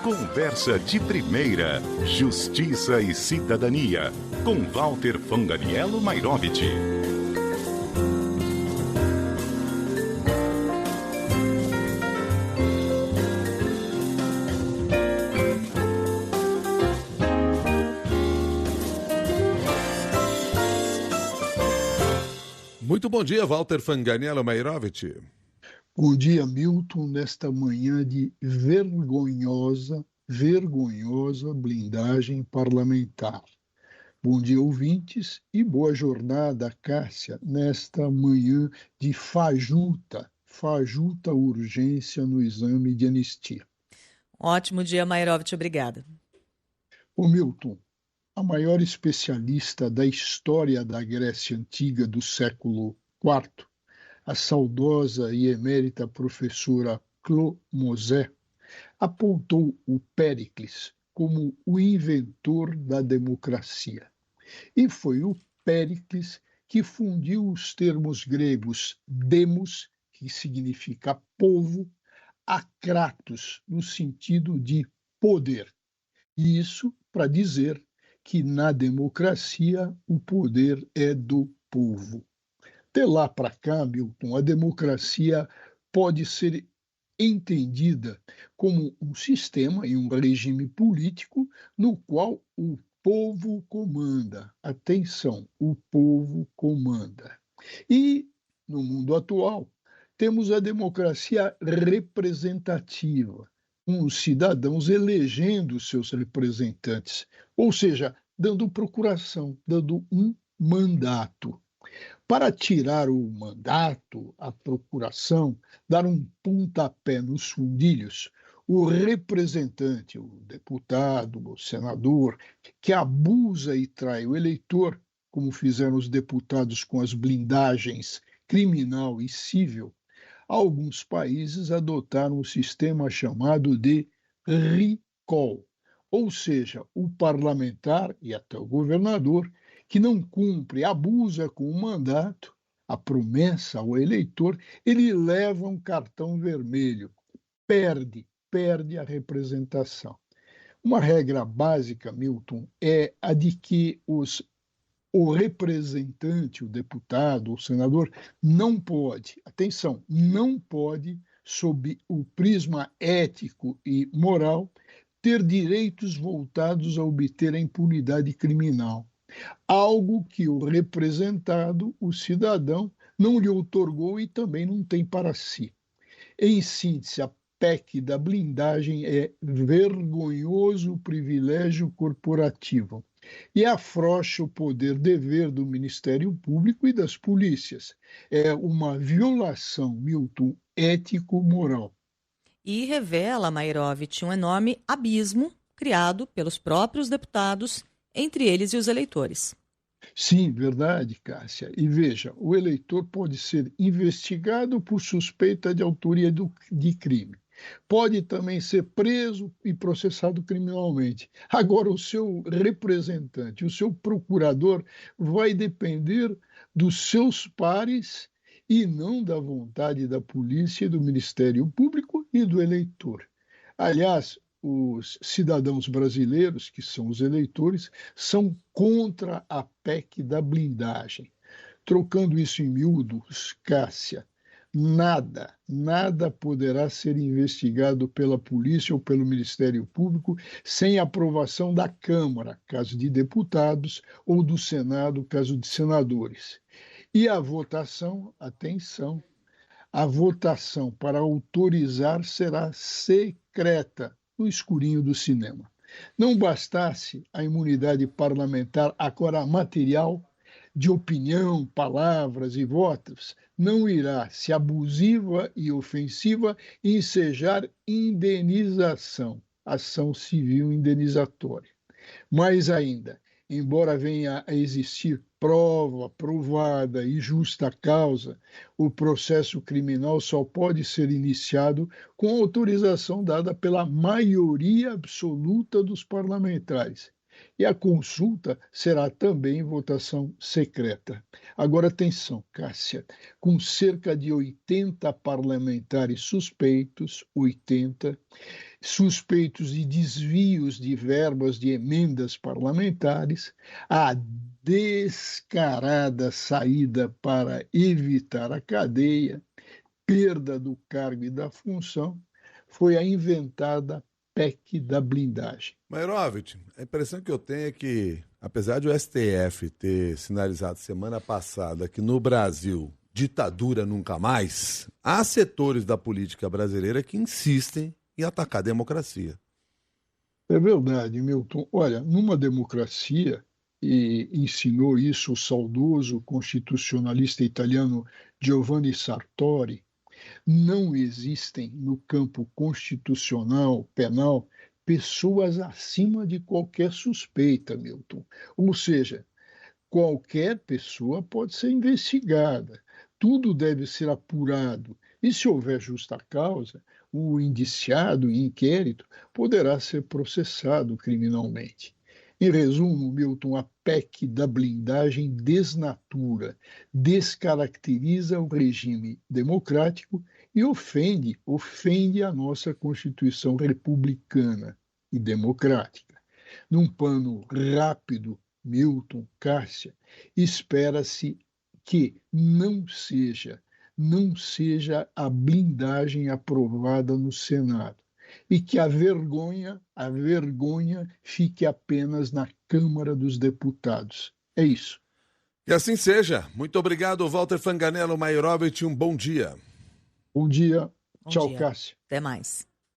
Conversa de primeira, Justiça e Cidadania, com Walter Fanganiello Mairovich. Muito bom dia, Walter Fanganiello Mairovich. Bom dia, Milton, nesta manhã de vergonhosa blindagem parlamentar. Bom dia, ouvintes, e boa jornada, Cássia, nesta manhã de fajuta urgência no exame de anistia. Ótimo dia, Mairovich, obrigada. Ô, Milton, a maior especialista da história da Grécia Antiga do século IV, a saudosa e emérita professora Clomosé, apontou o Péricles como o inventor da democracia. E foi o Péricles que fundiu os termos gregos demos, que significa povo, a kratos, no sentido de poder. E isso para dizer que na democracia o poder é do povo. De lá para cá, Milton, a democracia pode ser entendida como um sistema e um regime político no qual o povo comanda. Atenção, o povo comanda. E, no mundo atual, temos a democracia representativa, com os cidadãos elegendo seus representantes, ou seja, dando procuração, dando um mandato. Para tirar o mandato, a procuração, dar um pontapé nos fundilhos, o representante, o deputado, o senador, que abusa e trai o eleitor, como fizeram os deputados com as blindagens criminal e civil, alguns países adotaram um sistema chamado de recall, ou seja, o parlamentar e até o governador que não cumpre, abusa com o mandato, a promessa ao eleitor, ele leva um cartão vermelho, perde a representação. Uma regra básica, Milton, é a de que o representante, o deputado, o senador, não pode, atenção, não pode, sob o prisma ético e moral, ter direitos voltados a obter a impunidade criminal. Algo que o representado, o cidadão, não lhe outorgou e também não tem para si. Em síntese, a PEC da blindagem é vergonhoso privilégio corporativo e afrouxa o poder-dever do Ministério Público e das polícias. É uma violação, Milton, ético-moral. E revela, Mairovich, um enorme abismo criado pelos próprios deputados entre eles e os eleitores. Sim, verdade, Cássia. E veja, o eleitor pode ser investigado por suspeita de autoria de crime. Pode também ser preso e processado criminalmente. Agora, o seu representante, o seu procurador, vai depender dos seus pares e não da vontade da polícia, e do Ministério Público e do eleitor. Aliás, os cidadãos brasileiros, que são os eleitores, são contra a PEC da blindagem. Trocando isso em miúdos, Cássia, nada poderá ser investigado pela polícia ou pelo Ministério Público sem aprovação da Câmara, caso de deputados, ou do Senado, caso de senadores. E a votação, atenção, a votação para autorizar será secreta, no escurinho do cinema. Não bastasse a imunidade parlamentar agora material, de opinião, palavras e votos, não irá, se abusiva e ofensiva, ensejar indenização, ação civil indenizatória. Mais ainda, embora venha a existir prova provada e justa causa, o processo criminal só pode ser iniciado com autorização dada pela maioria absoluta dos parlamentares. E a consulta será também votação secreta. Agora, atenção, Cássia, com cerca de 80 parlamentares suspeitos, 80, suspeitos de desvios de verbas de emendas parlamentares, a descarada saída para evitar a cadeia, perda do cargo e da função, foi a inventada PEC da blindagem. Mairovich, a impressão que eu tenho é que, apesar de o STF ter sinalizado semana passada que no Brasil ditadura nunca mais, há setores da política brasileira que insistem em atacar a democracia. É verdade, Milton. Olha, numa democracia, e ensinou isso o saudoso constitucionalista italiano Giovanni Sartori, não existem no campo constitucional, penal, pessoas acima de qualquer suspeita, Milton. Ou seja, qualquer pessoa pode ser investigada, tudo deve ser apurado, e se houver justa causa, o indiciado em inquérito poderá ser processado criminalmente. Em resumo, Milton, a PEC da blindagem desnatura, descaracteriza o regime democrático e ofende a nossa Constituição republicana e democrática. Num plano rápido, Milton, Cássia, espera-se que não seja a blindagem aprovada no Senado e que a vergonha fique apenas na Câmara dos Deputados. É isso. E assim seja. Muito obrigado, Walter Fanganello Mairovich. Um bom dia. Bom dia. Bom Tchau, dia. Cássia. Até mais.